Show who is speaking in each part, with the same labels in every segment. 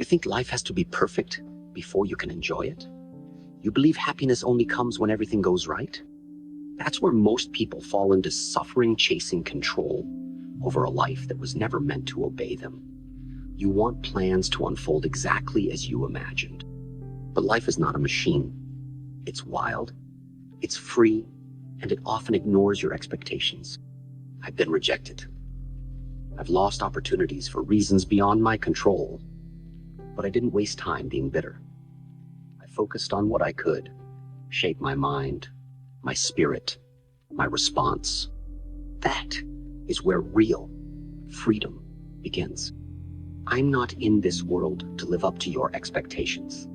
Speaker 1: think life has to be perfect before you can enjoy it? You believe happiness only comes when everything goes right? That's where most people fall into suffering, chasing control over a life that was never meant to obey them. You want plans to unfold exactly as you imagined. But life is not a machine. It's wild, it's free, and it often ignores your expectations. I've been rejected. I've lost opportunities for reasons beyond my control, but I didn't waste time being bitter. I focused on what I could, shape my mind, my spirit, my response. That is where real freedom begins. I'm not in this world to live up to your expectations,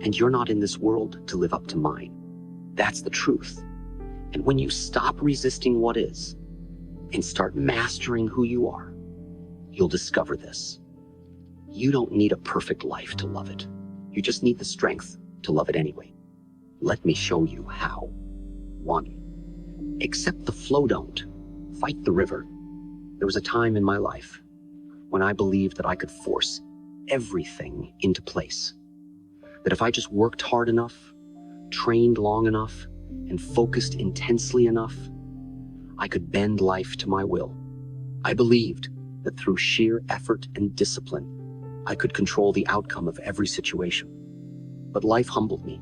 Speaker 1: and you're not in this world to live up to mine. That's the truth. And when you stop resisting what is and start mastering who you are, you'll discover this. You don't need a perfect life to love it. You just need the strength to love it anyway. Let me show you how. 1. Accept the flow, don't fight the river. There was a time in my life when I believed that I could force everything into place. That if I just worked hard enough, trained long enough, and focused intensely enough, I could bend life to my will. I believed that through sheer effort and discipline, I could control the outcome of every situation. But life humbled me.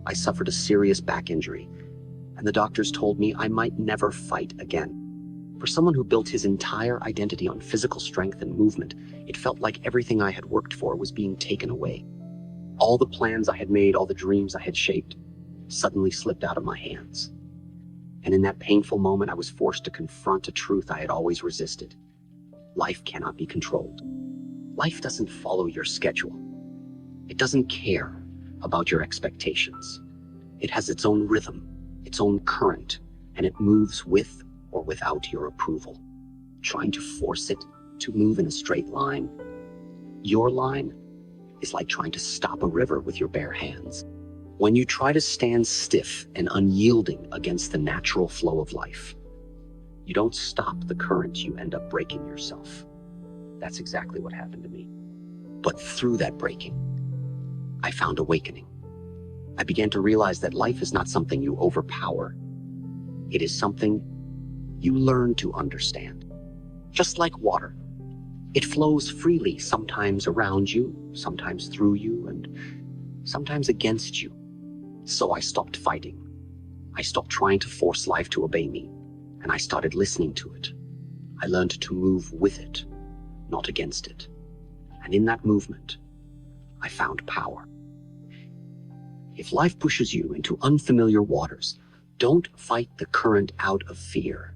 Speaker 1: I suffered a serious back injury, and the doctors told me I might never fight again. For someone who built his entire identity on physical strength and movement, it felt like everything I had worked for was being taken away. All the plans I had made, all the dreams I had shaped, suddenly slipped out of my hands. And in that painful moment, I was forced to confront a truth I had always resisted. Life cannot be controlled. Life doesn't follow your schedule. It doesn't care about your expectations. It has its own rhythm, its own current, and it moves with or without your approval. Trying to force it to move in a straight line, your line, is like trying to stop a river with your bare hands. When you try to stand stiff and unyielding against the natural flow of life, you don't stop the current, you end up breaking yourself. That's exactly what happened to me. But through that breaking, I found awakening. I began to realize that life is not something you overpower. It is something you learn to understand. Just like water, it flows freely, sometimes around you, sometimes through you, and sometimes against you. So I stopped fighting. I stopped trying to force life to obey me, and I started listening to it. I learned to move with it, not against it. And in that movement, I found power. If life pushes you into unfamiliar waters, don't fight the current out of fear.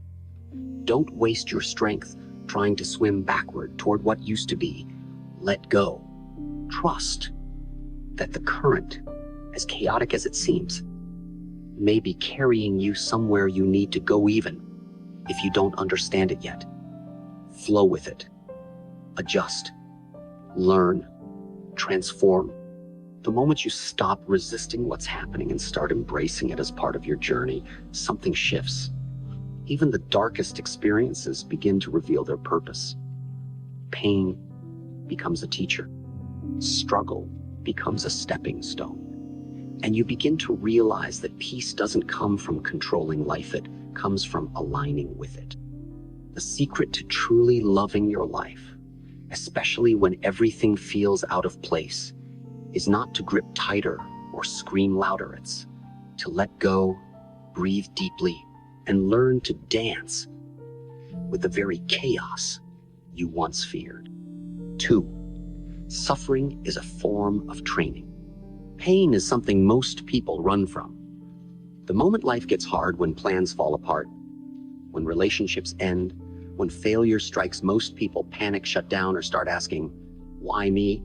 Speaker 1: Don't waste your strength trying to swim backward toward what used to be. Let go. Trust that the current, as chaotic as it seems, may be carrying you somewhere you need to go, even if you don't understand it yet. Flow with it. Adjust. Learn. Transform. The moment you stop resisting what's happening and start embracing it as part of your journey, something shifts. Even the darkest experiences begin to reveal their purpose. Pain becomes a teacher. Struggle becomes a stepping stone. And you begin to realize that peace doesn't come from controlling life, it comes from aligning with it. The secret to truly loving your life, especially when everything feels out of place, is not to grip tighter or scream louder. It's to let go, breathe deeply, and learn to dance with the very chaos you once feared. 2, suffering is a form of training. Pain is something most people run from. The moment life gets hard, when plans fall apart, when relationships end, when failure strikes, most people panic, shut down, or start asking, why me?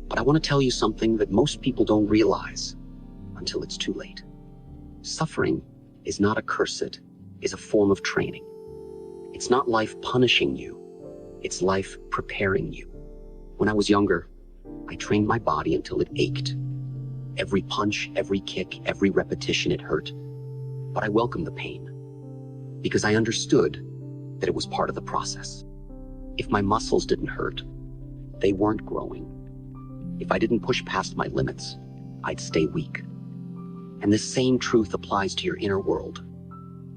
Speaker 1: But I want to tell you something that most people don't realize until it's too late. Suffering is not a curse, it is a form of training. It's not life punishing you, it's life preparing you. When I was younger, I trained my body until it ached. Every punch, every kick, every repetition, it hurt. But I welcomed the pain because I understood that it was part of the process. If my muscles didn't hurt, they weren't growing. If I didn't push past my limits, I'd stay weak. And this same truth applies to your inner world.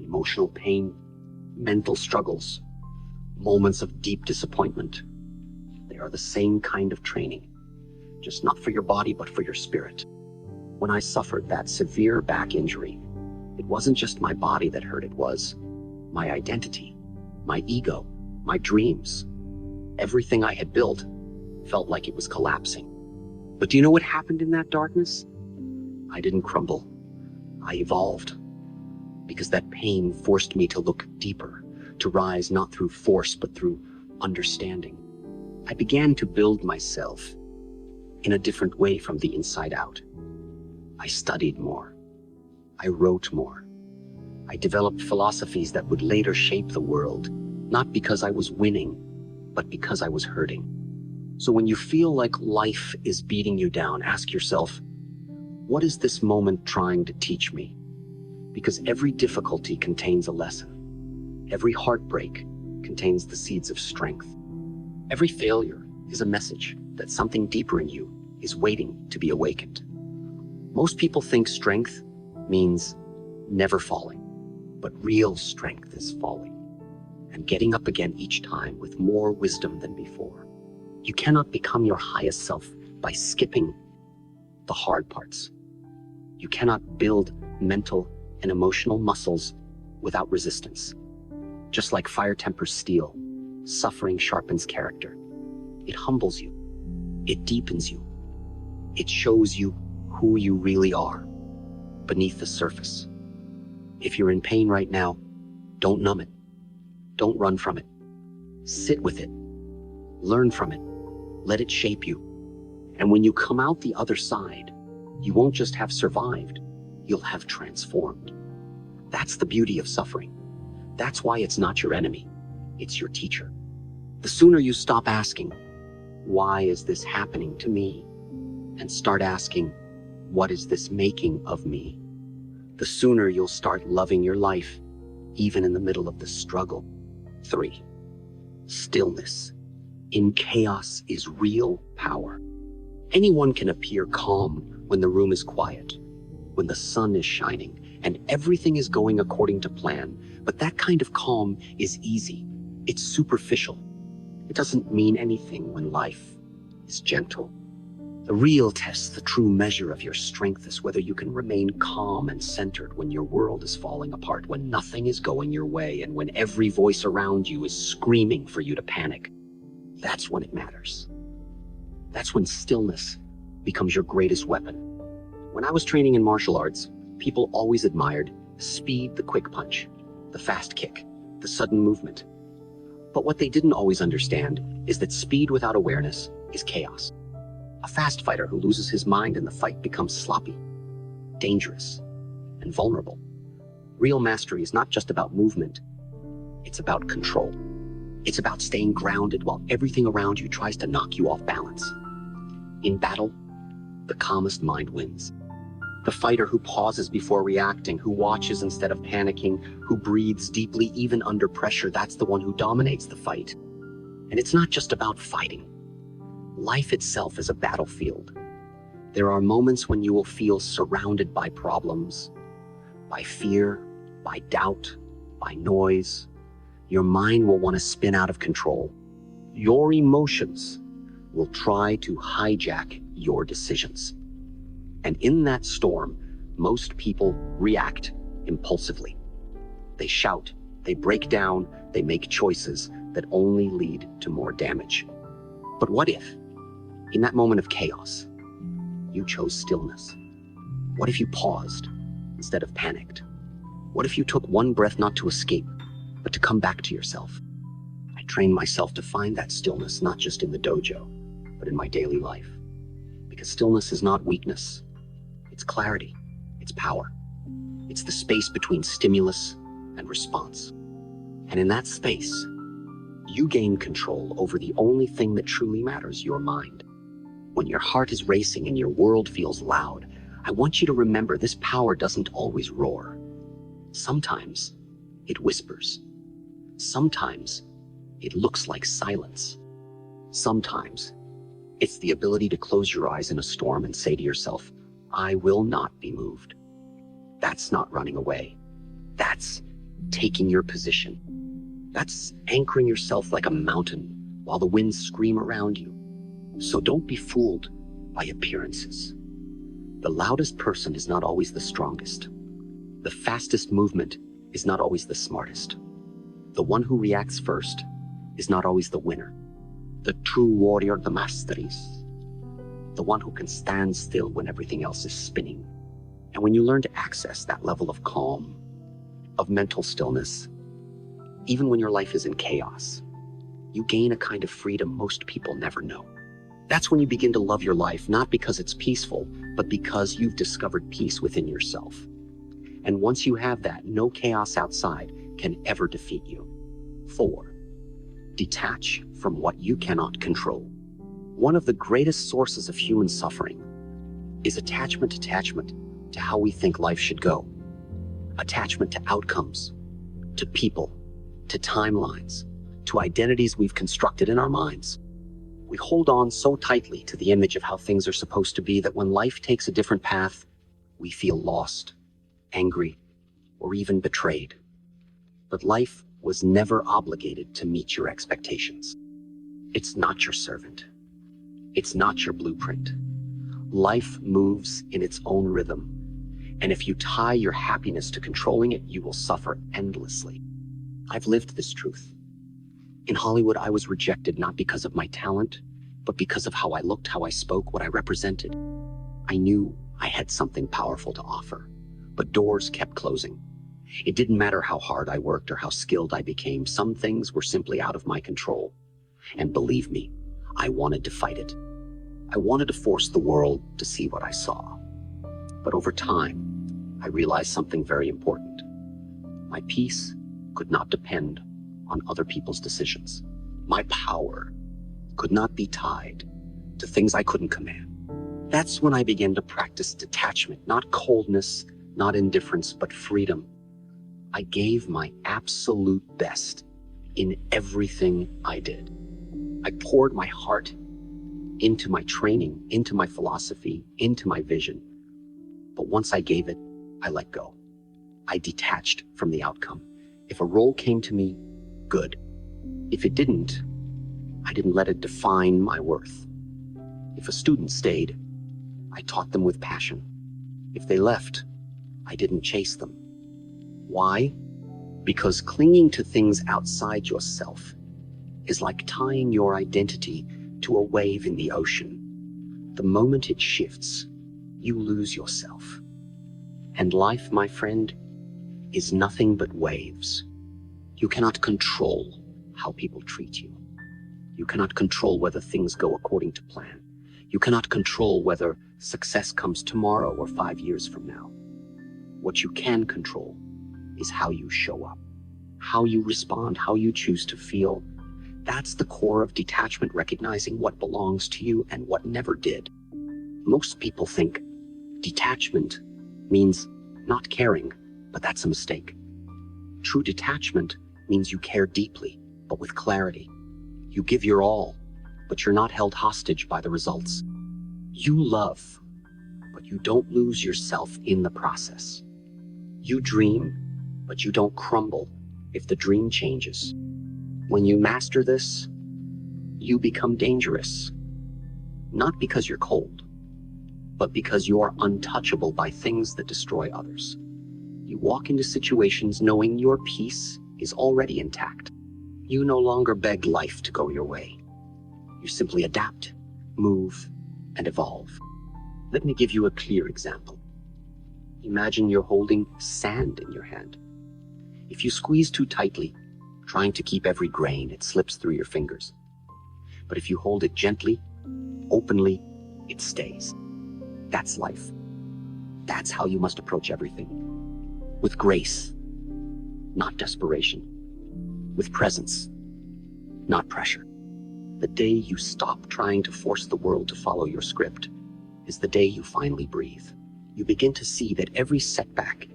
Speaker 1: Emotional pain, mental struggles, moments of deep disappointment. They are the same kind of training, just not for your body, but for your spirit. When I suffered that severe back injury, it wasn't just my body that hurt, it was my identity, my ego, my dreams. Everything I had built felt like it was collapsing. But do you know what happened in that darkness? I didn't crumble. I evolved. Because that pain forced me to look deeper, to rise not through force, but through understanding. I began to build myself in a different way from the inside out. I studied more. I wrote more. I developed philosophies that would later shape the world, not because I was winning, but because I was hurting. So when you feel like life is beating you down, ask yourself, what is this moment trying to teach me? Because every difficulty contains a lesson. Every heartbreak contains the seeds of strength. Every failure is a message that something deeper in you is waiting to be awakened. Most people think strength means never falling, but real strength is falling and getting up again each time with more wisdom than before. You cannot become your highest self by skipping the hard parts. You cannot build mental and emotional muscles without resistance. Just like fire tempers steel, suffering sharpens character. It humbles you. It deepens you. It shows you who you really are beneath the surface. If you're in pain right now, don't numb it. Don't run from it. Sit with it. Learn from it. Let it shape you. And when you come out the other side, you won't just have survived, you'll have transformed. That's the beauty of suffering. That's why it's not your enemy, it's your teacher. The sooner you stop asking, why is this happening to me? And start asking, what is this making of me? The sooner you'll start loving your life, even in the middle of the struggle. 3. Stillness. In chaos is real power. Anyone can appear calm when the room is quiet, when the sun is shining, and everything is going according to plan. But that kind of calm is easy. It's superficial. It doesn't mean anything when life is gentle. The real test, the true measure of your strength, is whether you can remain calm and centered when your world is falling apart, when nothing is going your way, and when every voice around you is screaming for you to panic. That's when it matters. That's when stillness becomes your greatest weapon. When I was training in martial arts, people always admired speed, the quick punch, the fast kick, the sudden movement. But what they didn't always understand is that speed without awareness is chaos. A fast fighter who loses his mind in the fight becomes sloppy, dangerous, and vulnerable. Real mastery is not just about movement, it's about control. It's about staying grounded while everything around you tries to knock you off balance. In battle, the calmest mind wins. The fighter who pauses before reacting, who watches instead of panicking, who breathes deeply even under pressure, that's the one who dominates the fight. And it's not just about fighting. Life itself is a battlefield. There are moments when you will feel surrounded by problems, by fear, by doubt, by noise. Your mind will want to spin out of control. Your emotions will try to hijack your decisions. And in that storm, most people react impulsively. They shout, they break down, they make choices that only lead to more damage. But what if, in that moment of chaos, you chose stillness? What if you paused instead of panicked? What if you took one breath not to escape, but to come back to yourself? I trained myself to find that stillness not just in the dojo, but in my daily life. Because stillness is not weakness. It's clarity. It's power. It's the space between stimulus and response. And in that space, you gain control over the only thing that truly matters, your mind. When your heart is racing and your world feels loud, I want you to remember this power doesn't always roar. Sometimes it whispers. Sometimes it looks like silence. Sometimes It's the ability to close your eyes in a storm and say to yourself, I will not be moved. That's not running away. That's taking your position. That's anchoring yourself like a mountain while the winds scream around you. So don't be fooled by appearances. The loudest person is not always the strongest. The fastest movement is not always the smartest. The one who reacts first is not always the winner. The true warrior, the masteries, the one who can stand still when everything else is spinning. And when you learn to access that level of calm, of mental stillness, even when your life is in chaos, you gain a kind of freedom most people never know. That's when you begin to love your life, not because it's peaceful, but because you've discovered peace within yourself. And once you have that, no chaos outside can ever defeat you. 4. Detach from what you cannot control. One of the greatest sources of human suffering is attachment to how we think life should go. Attachment to outcomes, to people, to timelines, to identities we've constructed in our minds. We hold on so tightly to the image of how things are supposed to be that when life takes a different path, we feel lost, angry, or even betrayed. But life was never obligated to meet your expectations. It's not your servant. It's not your blueprint. Life moves in its own rhythm. And if you tie your happiness to controlling it, you will suffer endlessly. I've lived this truth. In Hollywood, I was rejected not because of my talent, but because of how I looked, how I spoke, what I represented. I knew I had something powerful to offer, but doors kept closing. It didn't matter how hard I worked or how skilled I became. Some things were simply out of my control. And believe me, I wanted to fight it. I wanted to force the world to see what I saw. But over time, I realized something very important. My peace could not depend on other people's decisions. My power could not be tied to things I couldn't command. That's when I began to practice detachment, not coldness, not indifference, but freedom. I gave my absolute best in everything I did. I poured my heart into my training, into my philosophy, into my vision. But once I gave it, I let go. I detached from the outcome. If a role came to me, good. If it didn't, I didn't let it define my worth. If a student stayed, I taught them with passion. If they left, I didn't chase them. Why? Because clinging to things outside yourself is like tying your identity to a wave in the ocean. The moment it shifts, you lose yourself. And life, my friend, is nothing but waves. You cannot control how people treat you. You cannot control whether things go according to plan. You cannot control whether success comes tomorrow or 5 years from now. What you can control is how you show up, how you respond, how you choose to feel. That's the core of detachment, recognizing what belongs to you and what never did. Most people think detachment means not caring, but that's a mistake. True detachment means you care deeply, but with clarity. You give your all, but you're not held hostage by the results. You love, but you don't lose yourself in the process. You dream, but you don't crumble if the dream changes. When you master this, you become dangerous. Not because you're cold, but because you're untouchable by things that destroy others. You walk into situations knowing your peace is already intact. You no longer beg life to go your way. You simply adapt, move, and evolve. Let me give you a clear example. Imagine you're holding sand in your hand. If you squeeze too tightly, trying to keep every grain, it slips through your fingers. But if you hold it gently, openly, it stays. That's life. That's how you must approach everything. With grace, not desperation. With presence, not pressure. The day you stop trying to force the world to follow your script is the day you finally breathe. You begin to see that every setback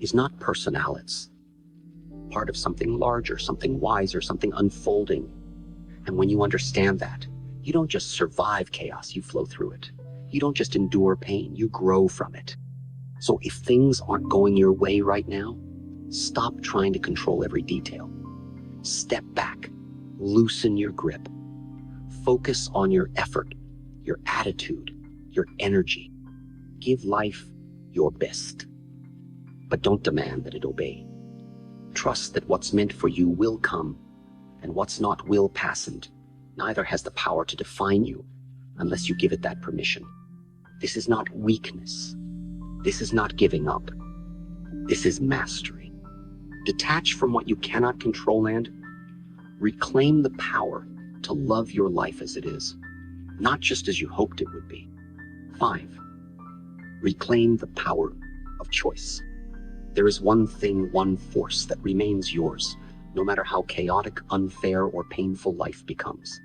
Speaker 1: is not personal, it's part of something larger, something wiser, something unfolding. And when you understand that, You don't just survive chaos, you flow through it. You don't just endure pain, you grow from it. So if things aren't going your way right now, stop trying to control every detail. Step back, loosen your grip. Focus on your effort, your attitude, your energy. Give life your best. But don't demand that it obey. Trust that what's meant for you will come, and what's not will pass, and neither has the power to define you unless you give it that permission. This is not weakness. This is not giving up. This is mastery. Detach from what you cannot control and reclaim the power to love your life as it is, not just as you hoped it would be. 5. Reclaim the power of choice. There is one thing, one force that remains yours, no matter how chaotic, unfair, or painful life becomes.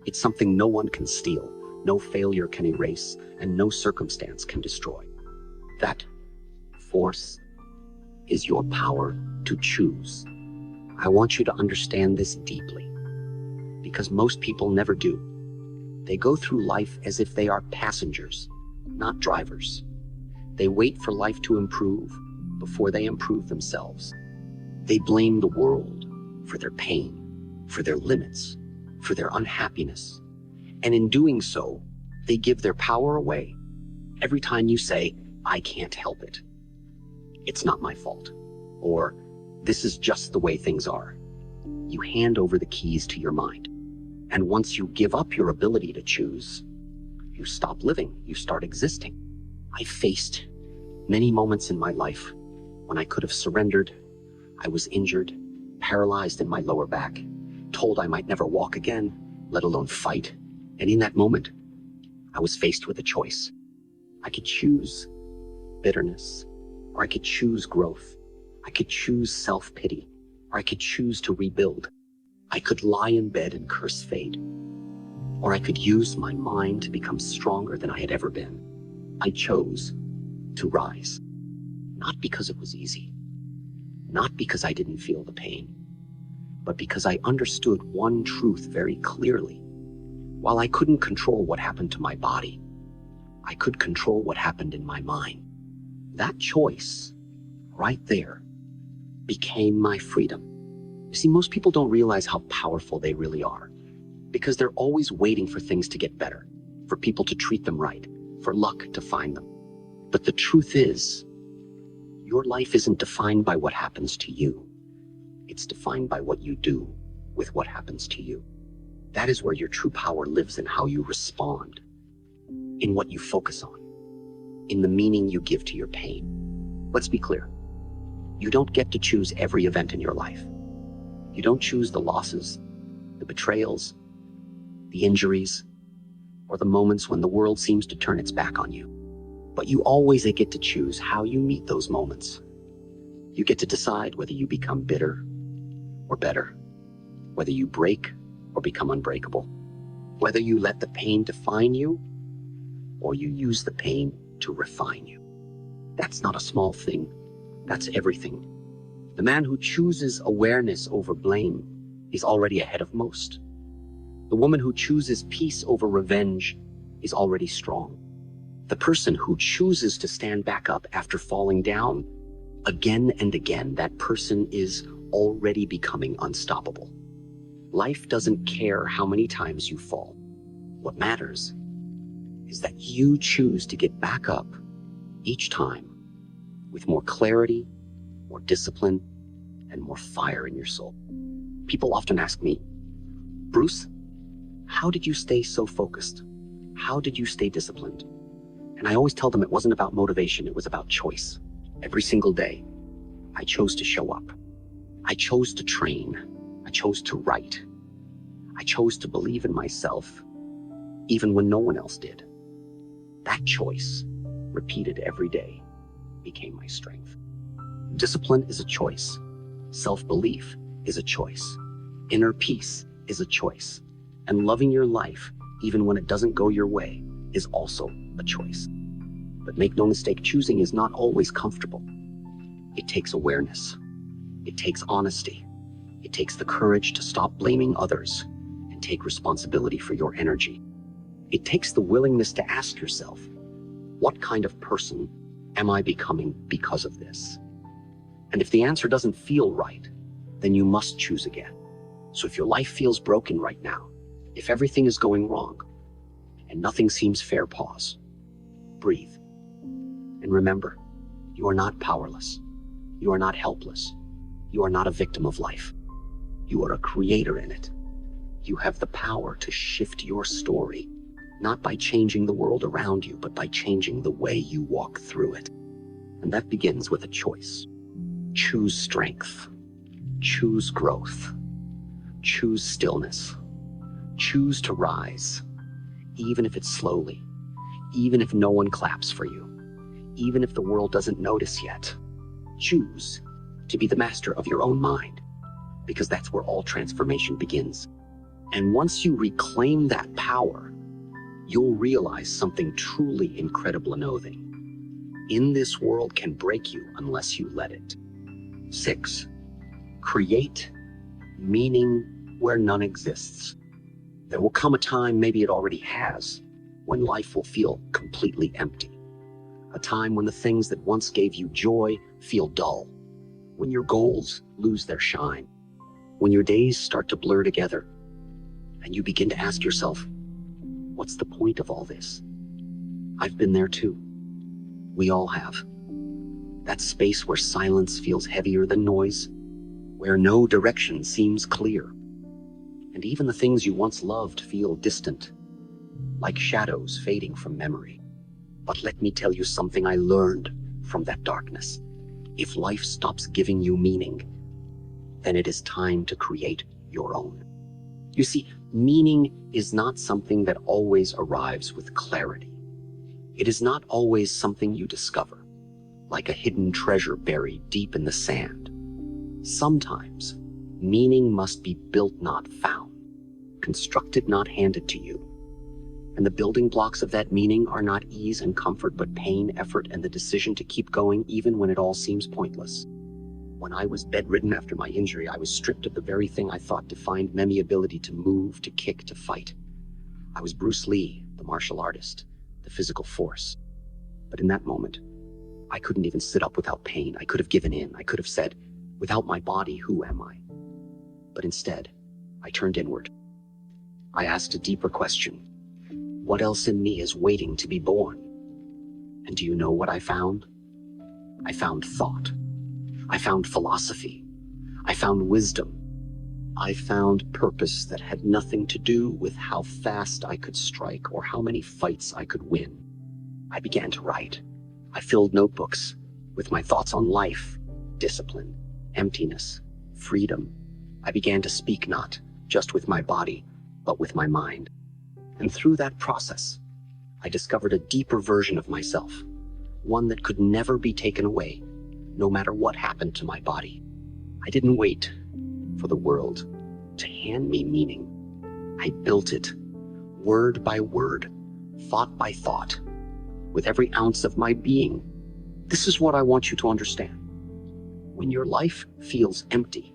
Speaker 1: It's something no one can steal, no failure can erase, and no circumstance can destroy. That force is your power to choose. I want you to understand this deeply, because most people never do. They go through life as if they are passengers, not drivers. They wait for life to improve before they improve themselves. They blame the world for their pain, for their limits, for their unhappiness. And in doing so, they give their power away. Every time you say, "I can't help it," "It's not my fault," or "This is just the way things are," you hand over the keys to your mind. And once you give up your ability to choose, you stop living, you start existing. I faced many moments in my life when I could have surrendered. I was injured, paralyzed in my lower back, told I might never walk again, let alone fight. And in that moment, I was faced with a choice. I could choose bitterness, or I could choose growth. I could choose self-pity, or I could choose to rebuild. I could lie in bed and curse fate, or I could use my mind to become stronger than I had ever been. I chose to rise, not because it was easy, not because I didn't feel the pain, but because I understood one truth very clearly. While I couldn't control what happened to my body, I could control what happened in my mind. That choice, right there, became my freedom. You see, most people don't realize how powerful they really are, because they're always waiting for things to get better, for people to treat them right, for luck to find them. But the truth is, your life isn't defined by what happens to you. It's defined by what you do with what happens to you. That is where your true power lives, in how you respond, in what you focus on, in the meaning you give to your pain. Let's be clear. You don't get to choose every event in your life. You don't choose the losses, the betrayals, the injuries, or the moments when the world seems to turn its back on you. But you always get to choose how you meet those moments. You get to decide whether you become bitter or better, whether you break or become unbreakable, whether you let the pain define you or you use the pain to refine you. That's not a small thing. That's everything. The man who chooses awareness over blame is already ahead of most. The woman who chooses peace over revenge is already strong. The person who chooses to stand back up after falling down again and again, that person is already becoming unstoppable. Life doesn't care how many times you fall. What matters is that you choose to get back up each time with more clarity, more discipline, and more fire in your soul. People often ask me, "Bruce, how did you stay so focused? How did you stay disciplined?" And I always tell them it wasn't about motivation, it was about choice. Every single day, I chose to show up. I chose to train. I chose to write. I chose to believe in myself, even when no one else did. That choice, repeated every day, became my strength. Discipline is a choice. Self-belief is a choice. Inner peace is a choice. And loving your life, even when it doesn't go your way, is also a choice. But make no mistake, choosing is not always comfortable. It takes awareness. It takes honesty. It takes the courage to stop blaming others and take responsibility for your energy. It takes the willingness to ask yourself, what kind of person am I becoming because of this? And if the answer doesn't feel right, then you must choose again. So if your life feels broken right now, if everything is going wrong, and nothing seems fair, pause, breathe, and remember, you are not powerless. You are not helpless. You are not a victim of life. You are a creator in it. You have the power to shift your story, not by changing the world around you, but by changing the way you walk through it. And that begins with a choice. Choose strength. Choose growth. Choose stillness. Choose to rise, even if it's slowly, even if no one claps for you, even if the world doesn't notice yet. Choose to be the master of your own mind, because that's where all transformation begins. And once you reclaim that power, you'll realize something truly incredible and oathing. In this world can break you unless you let it. 6. Create meaning where none exists. There will come a time, maybe it already has, when life will feel completely empty. A time when the things that once gave you joy feel dull, when your goals lose their shine, when your days start to blur together, and you begin to ask yourself, what's the point of all this? I've been there too. We all have. That space where silence feels heavier than noise, where no direction seems clear, and even the things you once loved feel distant, like shadows fading from memory. But let me tell you something I learned from that darkness. If life stops giving you meaning, then it is time to create your own. You see, meaning is not something that always arrives with clarity. It is not always something you discover, like a hidden treasure buried deep in the sand. Sometimes, meaning must be built, not found, constructed, not handed to you. And the building blocks of that meaning are not ease and comfort, but pain, effort, and the decision to keep going even when it all seems pointless. When I was bedridden after my injury, I was stripped of the very thing I thought defined me, ability to move, to kick, to fight. I was Bruce Lee, the martial artist, the physical force. But in that moment, I couldn't even sit up without pain. I could have given in. I could have said, without my body, who am I? But instead, I turned inward. I asked a deeper question. What else in me is waiting to be born? And do you know what I found? I found thought. I found philosophy. I found wisdom. I found purpose that had nothing to do with how fast I could strike or how many fights I could win. I began to write. I filled notebooks with my thoughts on life, discipline, emptiness, freedom. I began to speak not just with my body, but with my mind. And through that process, I discovered a deeper version of myself, one that could never be taken away, no matter what happened to my body. I didn't wait for the world to hand me meaning. I built it, word by word, thought by thought, with every ounce of my being. This is what I want you to understand. When your life feels empty,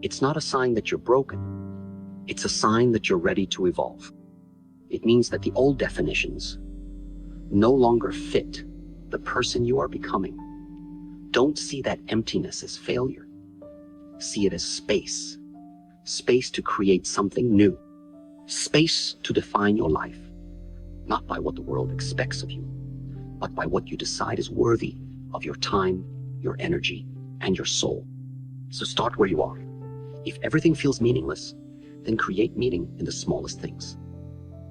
Speaker 1: it's not a sign that you're broken. It's a sign that you're ready to evolve. It means that the old definitions no longer fit the person you are becoming. Don't see that emptiness as failure. See it as space. Space to create something new. Space to define your life, not by what the world expects of you, but by what you decide is worthy of your time, your energy, and your soul. So start where you are. If everything feels meaningless, then create meaning in the smallest things.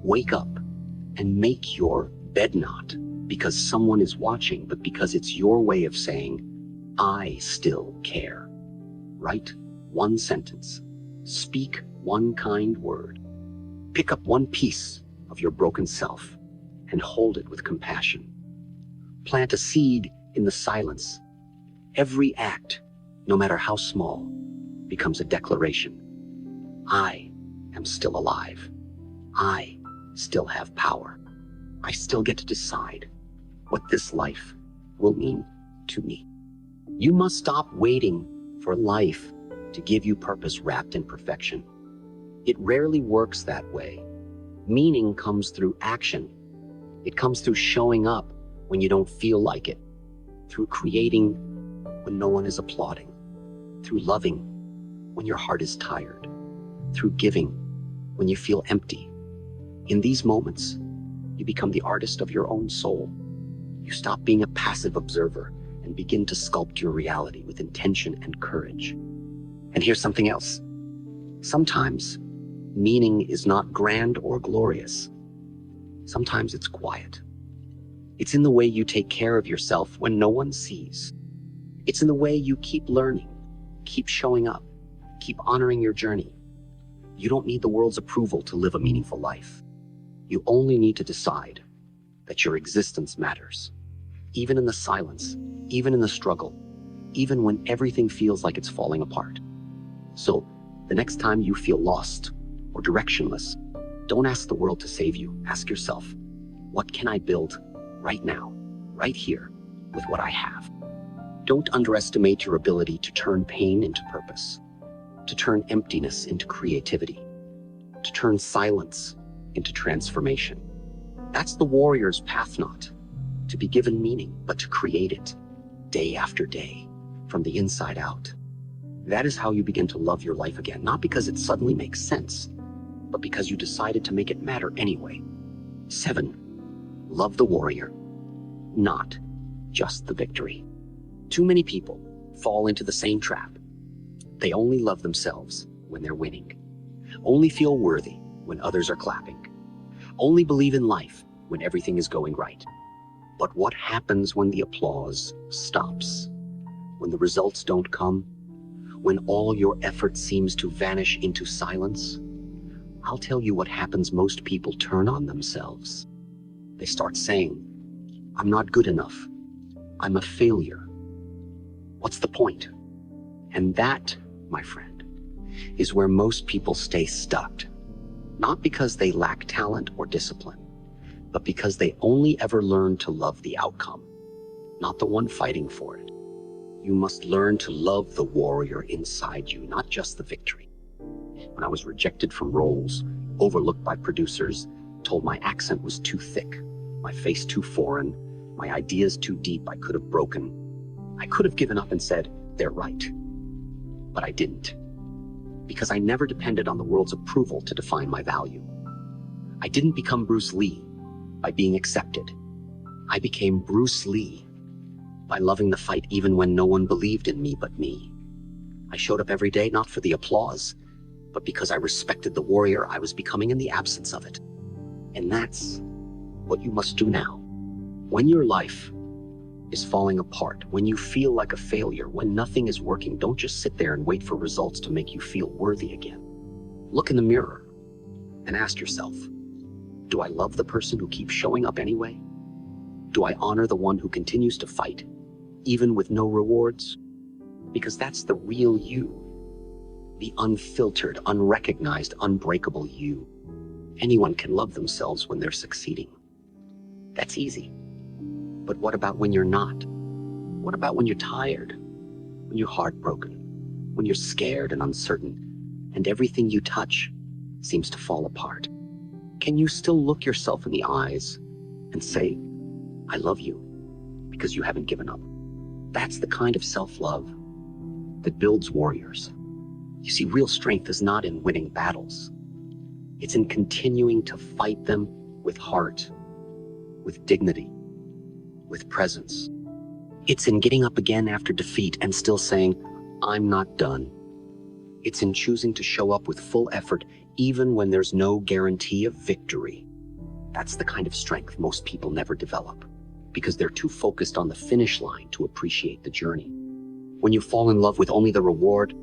Speaker 1: Wake up and make your bed not because someone is watching, but because it's your way of saying, I still care. Write one sentence. Speak one kind word. Pick up one piece of your broken self and hold it with compassion. Plant a seed in the silence. Every act, no matter how small, becomes a declaration. I am still alive. I still have power. I still get to decide what this life will mean to me. You must stop waiting for life to give you purpose wrapped in perfection. It rarely works that way. Meaning comes through action. It comes through showing up when you don't feel like it, through creating when no one is applauding, through loving when your heart is tired, through giving when you feel empty. In these moments, you become the artist of your own soul. You stop being a passive observer and begin to sculpt your reality with intention and courage. And here's something else. Sometimes, meaning is not grand or glorious. Sometimes it's quiet. It's in the way you take care of yourself when no one sees. It's in the way you keep learning, keep showing up, keep honoring your journey. You don't need the world's approval to live a meaningful life. You only need to decide that your existence matters. Even in the silence, even in the struggle, even when everything feels like it's falling apart. So, the next time you feel lost or directionless, don't ask the world to save you. Ask yourself, what can I build right now, right here, with what I have? Don't underestimate your ability to turn pain into purpose, to turn emptiness into creativity, to turn silence into transformation. That's the warrior's path, not to be given meaning, but to create it day after day from the inside out. That is how you begin to love your life again, not because it suddenly makes sense, but because you decided to make it matter anyway. 7. Love the warrior, not just the victory. Too many people fall into the same trap. They only love themselves when they're winning, only feel worthy when others are clapping, only believe in life when everything is going right. But what happens when the applause stops? When the results don't come? When all your effort seems to vanish into silence? I'll tell you what happens. Most people turn on themselves. They start saying, I'm not good enough. I'm a failure. What's the point? And that, my friend, is where most people stay stuck. Not because they lack talent or discipline, but because they only ever learn to love the outcome, not the one fighting for it. You must learn to love the warrior inside you, not just the victory. When I was rejected from roles, overlooked by producers, told my accent was too thick, my face too foreign, my ideas too deep, I could have broken. I could have given up and said, they're right. But I didn't. Because I never depended on the world's approval to define my value. I didn't become Bruce Lee by being accepted. I became Bruce Lee by loving the fight even when no one believed in me but me. I showed up every day not for the applause, but because I respected the warrior I was becoming in the absence of it. And that's what you must do now. When your life is falling apart, when you feel like a failure, when nothing is working, don't just sit there and wait for results to make you feel worthy again. Look in the mirror and ask yourself, do I love the person who keeps showing up anyway? Do I honor the one who continues to fight, even with no rewards? Because that's the real you. The unfiltered, unrecognized, unbreakable you. Anyone can love themselves when they're succeeding. That's easy. But what about when you're not? What about when you're tired? When you're heartbroken? When you're scared and uncertain, and everything you touch seems to fall apart? Can you still look yourself in the eyes and say, I love you, because you haven't given up? That's the kind of self-love that builds warriors. You see, real strength is not in winning battles. It's in continuing to fight them with heart, with dignity, with presence. It's in getting up again after defeat and still saying, I'm not done. It's in choosing to show up with full effort even when there's no guarantee of victory. That's the kind of strength most people never develop, because they're too focused on the finish line to appreciate the journey. When you fall in love with only the reward,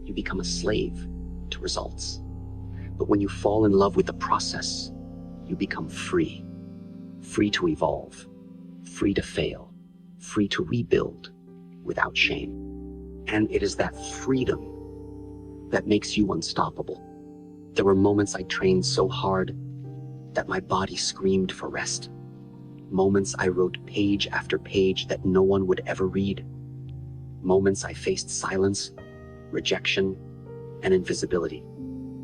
Speaker 1: you become a slave to results. But when you fall in love with the process, you become free. Free to evolve, free to fail, free to rebuild without shame. And it is that freedom that makes you unstoppable. There were moments I trained so hard that my body screamed for rest. Moments I wrote page after page that no one would ever read. Moments I faced silence, rejection, and invisibility.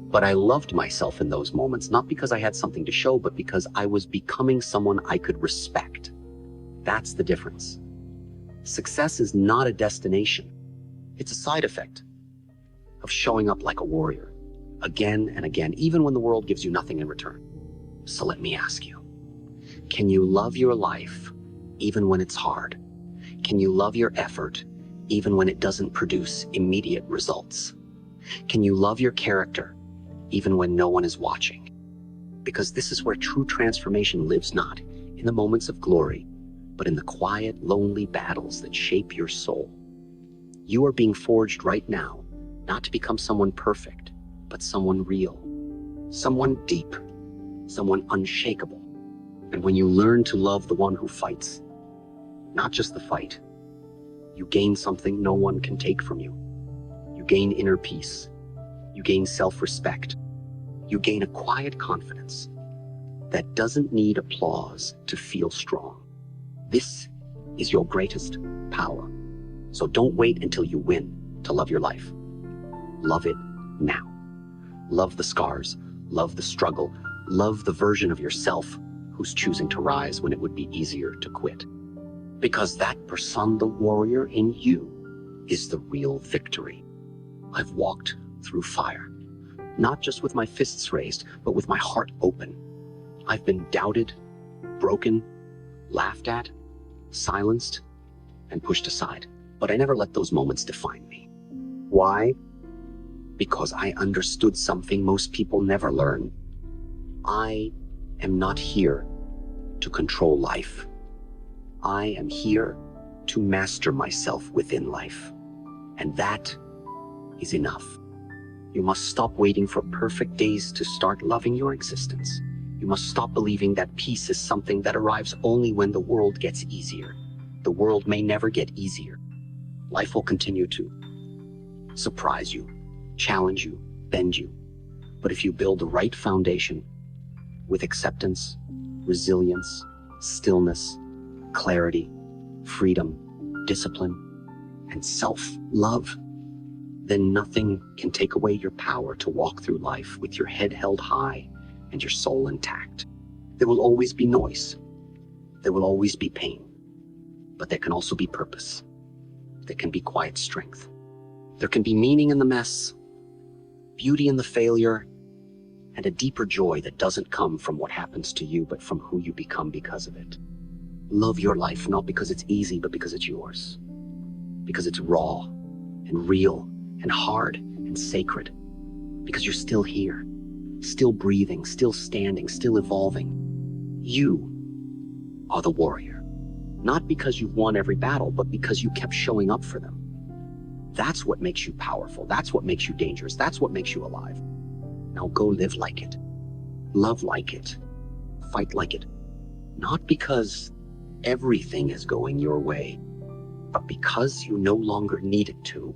Speaker 1: But I loved myself in those moments, not because I had something to show, but because I was becoming someone I could respect. That's the difference. Success is not a destination. It's a side effect of showing up like a warrior, again and again, even when the world gives you nothing in return. So let me ask you, can you love your life even when it's hard? Can you love your effort even when it doesn't produce immediate results? Can you love your character even when no one is watching? Because this is where true transformation lives, not in the moments of glory, but in the quiet, lonely battles that shape your soul. You are being forged right now, not to become someone perfect, but someone real, someone deep, someone unshakable. And when you learn to love the one who fights, not just the fight, you gain something no one can take from you. You gain inner peace. You gain self-respect. You gain a quiet confidence that doesn't need applause to feel strong. This is your greatest power. So don't wait until you win to love your life. Love it now. Love the scars. Love the struggle. Love the version of yourself who's choosing to rise when it would be easier to quit. Because that person, the warrior in you, is the real victory. I've walked through fire, not just with my fists raised, but with my heart open. I've been doubted, broken, laughed at, silenced, and pushed aside. But I never let those moments define me. Why? Because I understood something most people never learn. I am not here to control life. I am here to master myself within life. And that is enough. You must stop waiting for perfect days to start loving your existence. You must stop believing that peace is something that arrives only when the world gets easier. The world may never get easier. Life will continue to surprise you, challenge you, bend you. But if you build the right foundation with acceptance, resilience, stillness, clarity, freedom, discipline, and self-love, then nothing can take away your power to walk through life with your head held high and your soul intact. There will always be noise. There will always be pain. But there can also be purpose. There can be quiet strength. There can be meaning in the mess, beauty in the failure, and a deeper joy that doesn't come from what happens to you, but from who you become because of it. Love your life, not because it's easy, but because it's yours. Because it's raw and real and hard and sacred. Because you're still here, still breathing, still standing, still evolving. You are the warrior. Not because you've won every battle, but because you kept showing up for them. That's what makes you powerful. That's what makes you dangerous. That's what makes you alive. Now go live like it. Love like it. Fight like it. Not because everything is going your way, but because you no longer need it to.